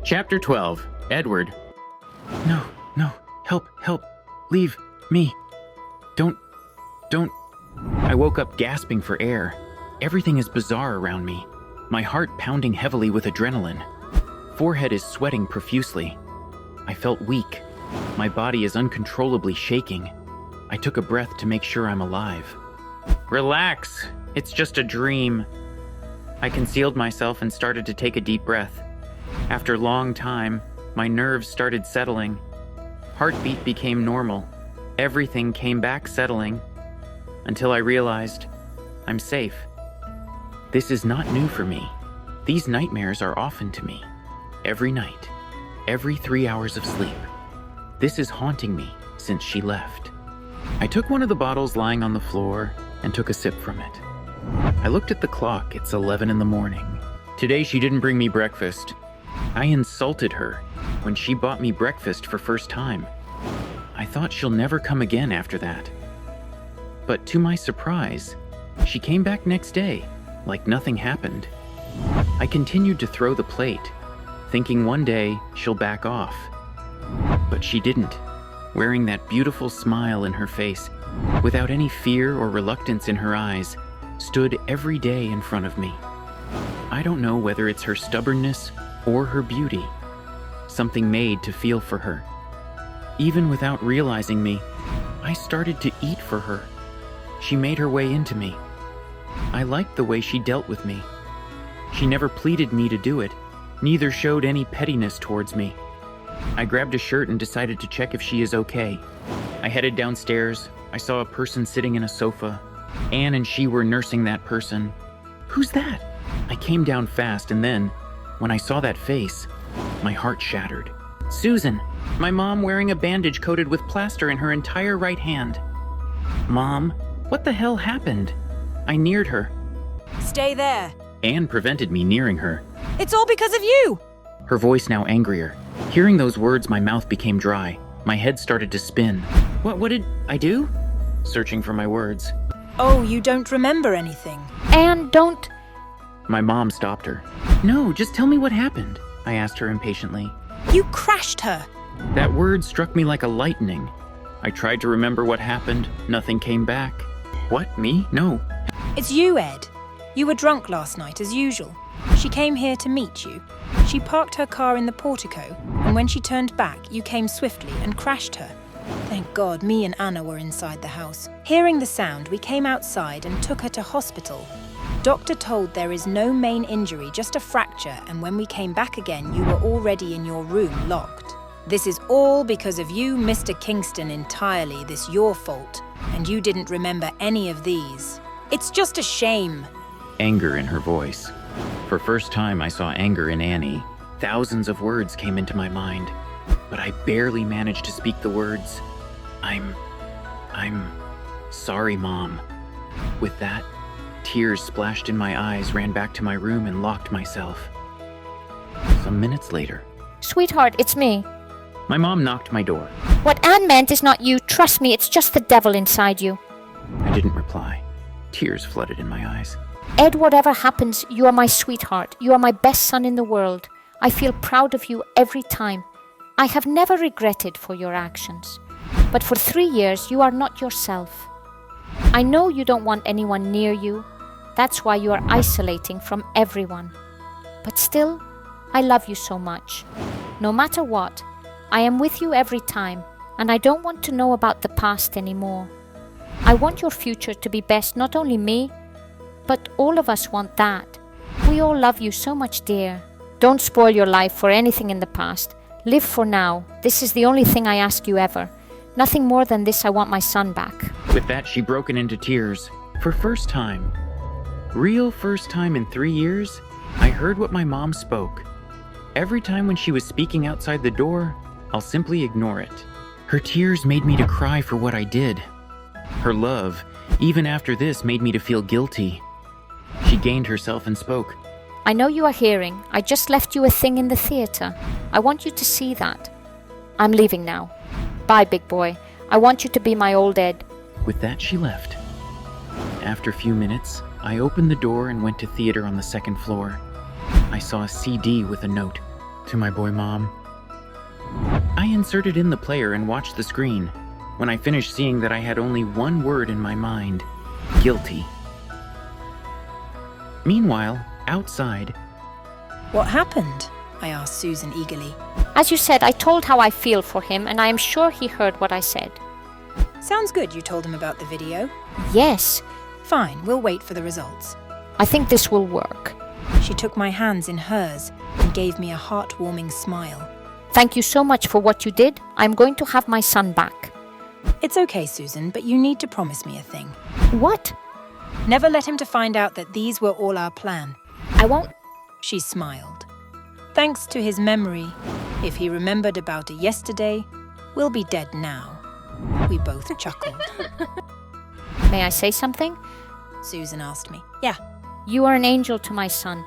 Chapter 12. Edward. No, help, leave me. Don't. I woke up gasping for air. Everything is bizarre around me. My heart pounding heavily with adrenaline. Forehead is sweating profusely. I felt weak. My body is uncontrollably shaking. I took a breath to make sure I'm alive. Relax. It's just a dream. I concealed myself and started to take a deep breath. After a long time, my nerves started settling. Heartbeat became normal. Everything came back settling. Until I realized I'm safe. This is not new for me. These nightmares are often to me. Every night. Every 3 hours of sleep. This is haunting me since she left. I took one of the bottles lying on the floor and took a sip from it. I looked at the clock. It's 11 in the morning. Today she didn't bring me breakfast. I insulted her when she bought me breakfast for first time. I thought she'll never come again after that. But to my surprise, she came back next day, like nothing happened. I continued to throw the plate, thinking one day she'll back off. But she didn't, wearing that beautiful smile in her face, without any fear or reluctance in her eyes, stood every day in front of me. I don't know whether it's her stubbornness or her beauty, something made to feel for her. Even without realizing me, I started to eat for her. She made her way into me. I liked the way she dealt with me. She never pleaded me to do it, neither showed any pettiness towards me. I grabbed a shirt and decided to check if she is okay. I headed downstairs. I saw a person sitting in a sofa. Anne and she were nursing that person. Who's that? I came down fast, and then, when I saw that face, my heart shattered. Susan, my mom wearing a bandage coated with plaster in her entire right hand. Mom, what the hell happened? I neared her. Stay there. Anne prevented me nearing her. It's all because of you! Her voice now angrier. Hearing those words, my mouth became dry. My head started to spin. What did I do? Searching for my words. Oh, you don't remember anything. Anne, don't... My mom stopped her. No, just tell me what happened, I asked her impatiently. You crashed her. That word struck me like a lightning. I tried to remember what happened. Nothing came back. What, me? No. It's you, Ed. You were drunk last night, as usual. She came here to meet you. She parked her car in the portico, and when she turned back, you came swiftly and crashed her. Thank God, me and Anna were inside the house. Hearing the sound, we came outside and took her to hospital. Doctor told there is no main injury, just a fracture, and when we came back again, you were already in your room, locked. This is all because of you, Mr. Kingston, entirely. This your fault, and you didn't remember any of these. It's just a shame. Anger in her voice. For first time, I saw anger in Annie. Thousands of words came into my mind, but I barely managed to speak the words. I'm sorry, Mom. With that, tears splashed in my eyes, ran back to my room and locked myself. Some minutes later. Sweetheart, it's me. My mom knocked my door. What Anne meant is not you. Trust me, it's just the devil inside you. I didn't reply. Tears flooded in my eyes. Ed, whatever happens, you are my sweetheart. You are my best son in the world. I feel proud of you every time. I have never regretted for your actions. But for 3 years, you are not yourself. I know you don't want anyone near you. That's why you are isolating from everyone. But still, I love you so much. No matter what, I am with you every time, and I don't want to know about the past anymore. I want your future to be best, not only me, but all of us want that. We all love you so much, dear. Don't spoil your life for anything in the past. Live for now. This is the only thing I ask you ever. Nothing more than this. I want my son back. With that, she broke into tears. For first time, real first time in 3 years, I heard what my mom spoke. Every time when she was speaking outside the door, I'll simply ignore it. Her tears made me to cry for what I did. Her love, even after this, made me to feel guilty. She gained herself and spoke. I know you are hearing. I just left you a thing in the theater. I want you to see that. I'm leaving now. Bye, big boy. I want you to be my old Ed. With that, she left. After a few minutes, I opened the door and went to theater on the second floor. I saw a CD with a note. to my boy mom. I inserted in the player and watched the screen. When I finished seeing that I had only one word in my mind, guilty. Meanwhile, outside, What happened? I asked Susan eagerly. As you said, I told how I feel for him, and I am sure he heard what I said. Sounds good you told him about the video. Yes, Fine, we'll wait for the results. I think this will work. She took my hands in hers and gave me a heartwarming smile. Thank you so much for what you did. I'm going to have my son back. It's okay, Susan, but you need to promise me a thing. What? Never let him to find out that these were all our plan. I won't. She smiled. Thanks to his memory, if he remembered about it yesterday, we'll be dead now. We both chuckled. May I say something? Susan asked me. Yeah, You are an angel to my son.